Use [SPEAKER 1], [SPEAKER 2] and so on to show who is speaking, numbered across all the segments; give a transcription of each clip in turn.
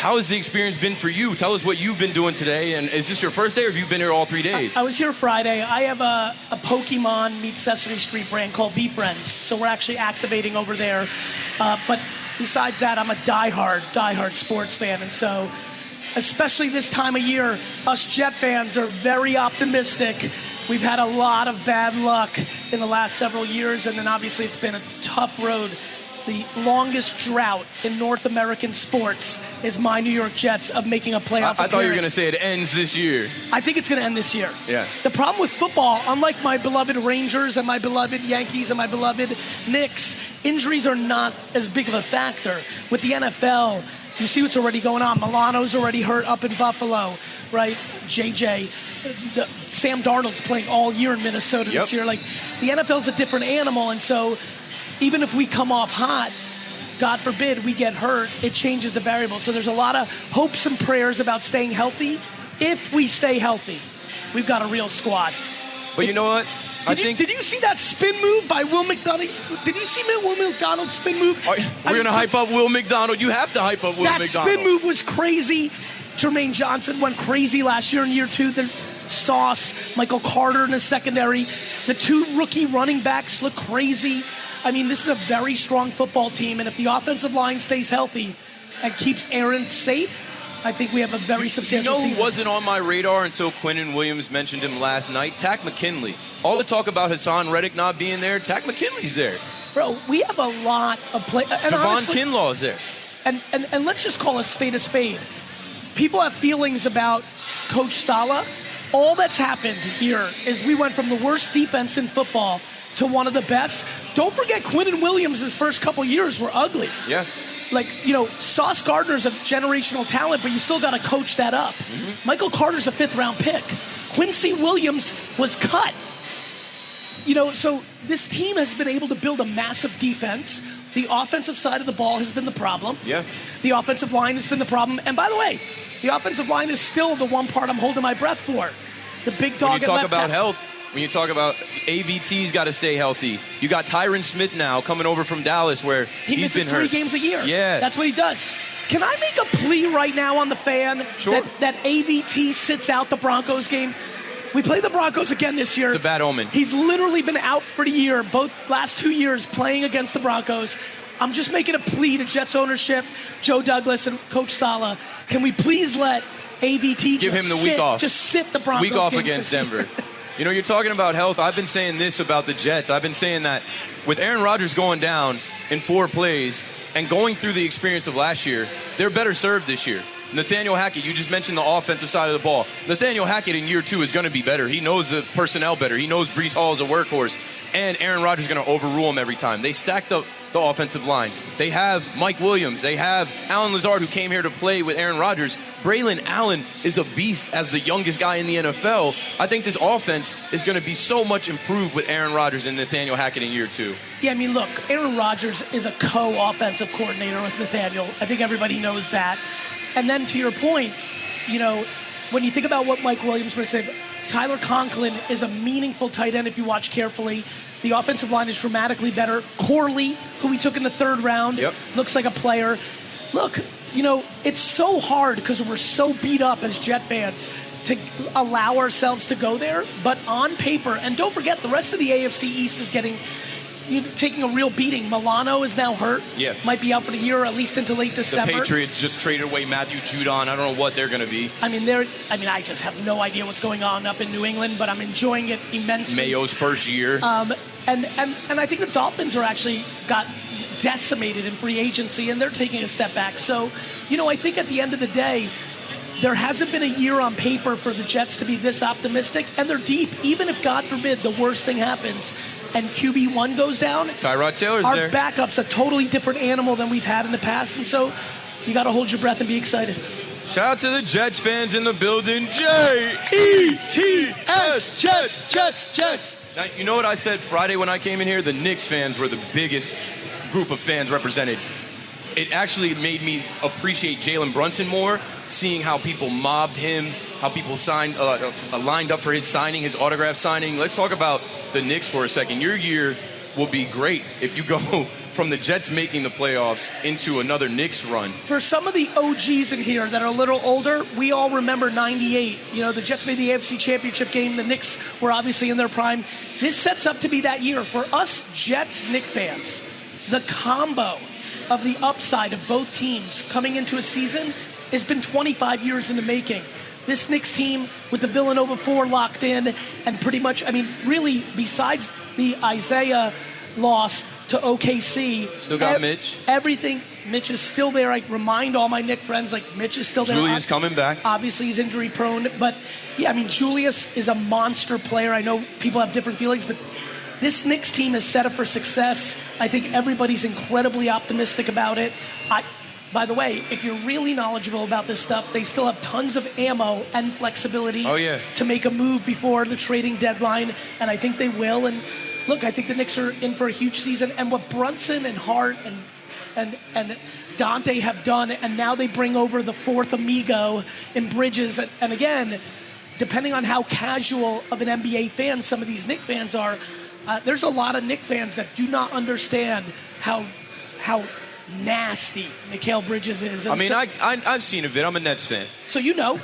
[SPEAKER 1] How has the experience been for you? Tell us what you've been doing today. And is this your first day, or have you been here all 3 days?
[SPEAKER 2] I was here Friday. I have a Pokemon meets Sesame Street brand called V-Friends. So we're actually activating over there. But besides that, I'm a diehard sports fan. And so, especially this time of year, us Jet fans are very optimistic. We've had a lot of bad luck in the last several years. And then obviously it's been a tough road. The longest drought in North American sports is my New York Jets of making a playoff appearance.
[SPEAKER 1] I thought you were going to say it ends this year.
[SPEAKER 2] I think it's going to end this year.
[SPEAKER 1] Yeah.
[SPEAKER 2] The problem with football, unlike my beloved Rangers and my beloved Yankees and my beloved Knicks, injuries are not as big of a factor. With the NFL, you see what's already going on. Milano's already hurt up in Buffalo, right? JJ. Sam Darnold's playing all year in Minnesota this year. Like, the NFL's a different animal, and so even if we come off hot, God forbid we get hurt, it changes the variable. So there's a lot of hopes and prayers about staying healthy. If we stay healthy, we've got a real squad.
[SPEAKER 1] But you know what?
[SPEAKER 2] Did you see that spin move by Will McDonald? Did you see Will McDonald's spin move?
[SPEAKER 1] We're going to hype up Will McDonald. You have to hype up Will McDonald.
[SPEAKER 2] That spin move was crazy. Jermaine Johnson went crazy last year in year two. Sauce, Michael Carter in the secondary. The two rookie running backs look crazy. I mean, this is a very strong football team, and if the offensive line stays healthy and keeps Aaron safe, I think we have a very substantial season.
[SPEAKER 1] You know who wasn't on my radar until Quinnen Williams mentioned him last night? Takk McKinley. All the talk about Hassan Reddick not being there, Takk McKinley's there.
[SPEAKER 2] Bro, we have a lot of play.
[SPEAKER 1] Javon Kinlaw's there.
[SPEAKER 2] And let's just call a spade a spade. People have feelings about Coach Saleh. All that's happened here is we went from the worst defense in football to one of the best. Don't forget Quinnen Williams' first couple years were ugly.
[SPEAKER 1] Yeah.
[SPEAKER 2] Like, Sauce Gardner's a generational talent, but you still got to coach that up. Mm-hmm. Michael Carter's a fifth-round pick. Quincy Williams was cut. So this team has been able to build a massive defense. The offensive side of the ball has been the problem.
[SPEAKER 1] Yeah.
[SPEAKER 2] The offensive line has been the problem. And by the way, the offensive line is still the one part I'm holding my breath for. The big dog at left tackle.
[SPEAKER 1] When you talk about health, when you talk about AVT's got to stay healthy. You got Tyron Smith now coming over from Dallas where he's been hurt.
[SPEAKER 2] He misses 3 games a year.
[SPEAKER 1] Yeah.
[SPEAKER 2] That's what he does. Can I make a plea right now on the fan that AVT sits out the Broncos game? We play the Broncos again this year.
[SPEAKER 1] It's a bad omen.
[SPEAKER 2] He's literally been out for the year, both last 2 years playing against the Broncos. I'm just making a plea to Jets ownership, Joe Douglas and Coach Saleh. Can we please let AVT
[SPEAKER 1] give him the week off?
[SPEAKER 2] Just sit the Broncos
[SPEAKER 1] week off against Denver. You're talking about health. I've been saying this about the Jets. I've been saying that with Aaron Rodgers going down in 4 plays and going through the experience of last year, they're better served this year. Nathaniel Hackett, you just mentioned the offensive side of the ball. Nathaniel Hackett in year 2 is going to be better. He knows the personnel better. He knows Breece Hall is a workhorse. And Aaron Rodgers is going to overrule him every time. They stacked up the offensive line. They have Mike Williams. They have Alan Lazard, who came here to play with Aaron Rodgers. Braylon Allen is a beast as the youngest guy in the NFL. I think this offense is going to be so much improved with Aaron Rodgers and Nathaniel Hackett in year 2.
[SPEAKER 2] Yeah, I mean, look, Aaron Rodgers is a co-offensive coordinator with Nathaniel. I think everybody knows that. And then to your point, when you think about what Mike Williams was saying, Tyler Conklin is a meaningful tight end if you watch carefully. The offensive line is dramatically better. Corley, who we took in the 3rd round, looks like a player. Look, it's so hard because we're so beat up as Jet fans to allow ourselves to go there. But on paper, and don't forget, the rest of the AFC East is taking a real beating. Milano is now hurt.
[SPEAKER 1] Yeah.
[SPEAKER 2] Might be out for the year or at least into late December.
[SPEAKER 1] The Patriots just traded away Matthew Judon. I don't know what they're going to be.
[SPEAKER 2] I just have no idea what's going on up in New England, but I'm enjoying it immensely.
[SPEAKER 1] Mayo's first year.
[SPEAKER 2] And I think the Dolphins are actually got decimated in free agency, and they're taking a step back. So, I think at the end of the day, there hasn't been a year on paper for the Jets to be this optimistic, and they're deep. Even if, God forbid, the worst thing happens and QB1 goes down,
[SPEAKER 1] Tyrod Taylor's
[SPEAKER 2] our
[SPEAKER 1] there.
[SPEAKER 2] backup's a totally different animal than we've had in the past, and so you got to hold your breath and be excited.
[SPEAKER 1] Shout out to the Jets fans in the building. Jets, Jets. Now, you know what I said Friday when I came in here? The Knicks fans were the biggest group of fans represented. It actually made me appreciate Jalen Brunson more, seeing how people mobbed him, how people lined up for his signing, his autograph signing. Let's talk about the Knicks for a second. Your year will be great if you go from the Jets making the playoffs into another Knicks run.
[SPEAKER 2] For some of the OGs in here that are a little older, we all remember 98. You know, the Jets made the AFC Championship game. The Knicks were obviously in their prime. This sets up to be that year. For us Jets Knicks fans, the combo of the upside of both teams coming into a season has been 25 years in the making. This Knicks team with the Villanova 4 locked in and pretty much, I mean, really, besides the Isaiah loss to OKC.
[SPEAKER 1] Still got Mitch.
[SPEAKER 2] Everything. Mitch is still there. I remind all my Knicks friends, like, Mitch is still there.
[SPEAKER 1] Julius coming back.
[SPEAKER 2] Obviously, he's injury prone. But, yeah, I mean, Julius is a monster player. I know people have different feelings, but this Knicks team is set up for success. I think everybody's incredibly optimistic about it. By the way, if you're really knowledgeable about this stuff, they still have tons of ammo and flexibility to make a move before the trading deadline, and I think they will. And look, I think the Knicks are in for a huge season. And what Brunson and Hart and Dante have done, and now they bring over the fourth amigo in Bridges. And again, depending on how casual of an NBA fan some of these Knicks fans are, there's a lot of Knicks fans that do not understand how nasty Mikal Bridges is. And
[SPEAKER 1] I mean, I've seen a bit. I'm a Nets fan.
[SPEAKER 2] So you know.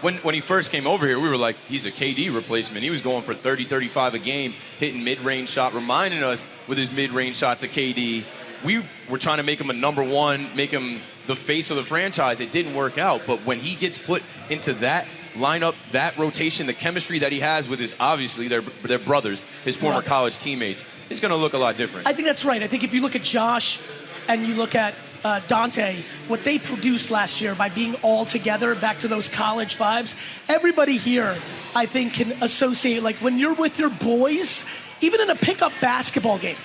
[SPEAKER 1] When he first came over here, we were like, he's a KD replacement. He was going for 30, 35 a game, hitting mid-range shot, reminding us with his mid-range shots of KD. We were trying to make him a number one, make him the face of the franchise. It didn't work out. But when he gets put into that lineup, that rotation, the chemistry that he has with his, obviously, their brothers, his former college teammates, it's going to look a lot different.
[SPEAKER 2] I think that's right. I think if you look at Josh and you look at Dante, what they produced last year by being all together, back to those college vibes, everybody here, I think, can associate, like, when you're with your boys, even in a pickup basketball game,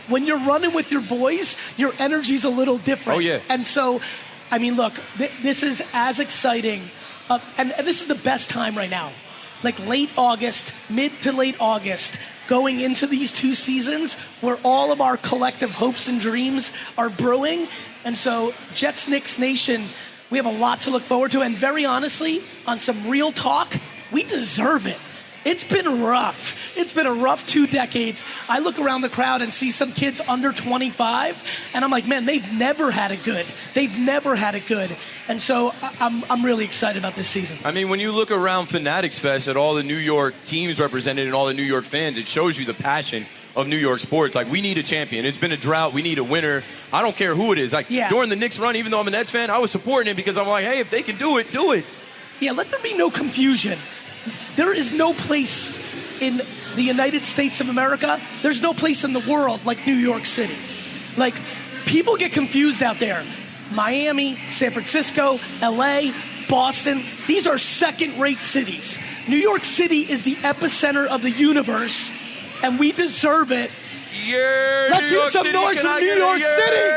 [SPEAKER 2] when you're running with your boys, your energy's a little different.
[SPEAKER 1] Oh, yeah.
[SPEAKER 2] And so, I mean, look, this is as exciting, and this is the best time right now. Like late August, mid to late August, going into these two seasons where all of our collective hopes and dreams are brewing. And so, Jets Knicks Nation, we have a lot to look forward to. And very honestly, on some real talk, we deserve it. It's been rough. It's been a rough 2 decades. I look around the crowd and see some kids under 25, and I'm like, man, they've never had it good. And so I'm really excited about this season.
[SPEAKER 1] I mean, when you look around Fanatics Fest at all the New York teams represented and all the New York fans, it shows you the passion of New York sports. Like, we need a champion. It's been a drought. We need a winner. I don't care who it is. Like, during the Knicks run, even though I'm a Nets fan, I was supporting it because I'm like, hey, if they can do it, do it.
[SPEAKER 2] Yeah, let there be no confusion. There is no place in the United States of America, there's no place in the world like New York City. Like, people get confused out there. Miami, San Francisco, LA, Boston, these are second-rate cities. New York City is the epicenter of the universe, and we deserve it.
[SPEAKER 1] Yeah,
[SPEAKER 2] let's hear some noise from New York City.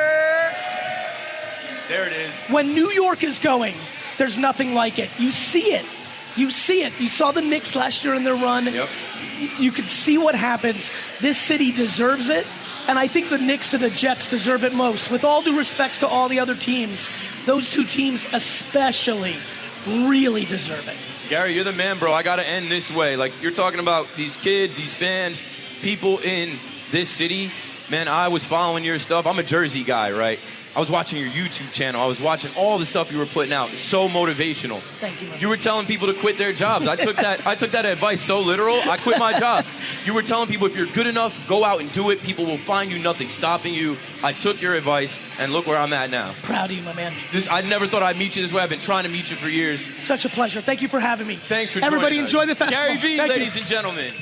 [SPEAKER 1] There it is.
[SPEAKER 2] When New York is going, there's nothing like it. You see it. You saw the Knicks last year in their run.
[SPEAKER 1] Yep.
[SPEAKER 2] You can see what happens. This city deserves it. And I think the Knicks and the Jets deserve it most. With all due respects to all the other teams, those two teams especially really deserve it.
[SPEAKER 1] Gary, you're the man, bro. I got to end this way. Like, you're talking about these kids, these fans, people in this city. Man, I was following your stuff. I'm a Jersey guy, right? I was watching your YouTube channel. I was watching all the stuff you were putting out. It's so motivational.
[SPEAKER 2] Thank you, man.
[SPEAKER 1] You were telling people to quit their jobs. I took that advice so literal. I quit my job. You were telling people, if you're good enough, go out and do it. People will find you, nothing stopping you. I took your advice, and look where I'm at now.
[SPEAKER 2] Proud of you, my man.
[SPEAKER 1] I never thought I'd meet you this way. I've been trying to meet you for years.
[SPEAKER 2] Such a pleasure. Thank you for having me.
[SPEAKER 1] Thanks for joining us.
[SPEAKER 2] Everybody enjoy the festival.
[SPEAKER 1] Gary V, ladies and gentlemen.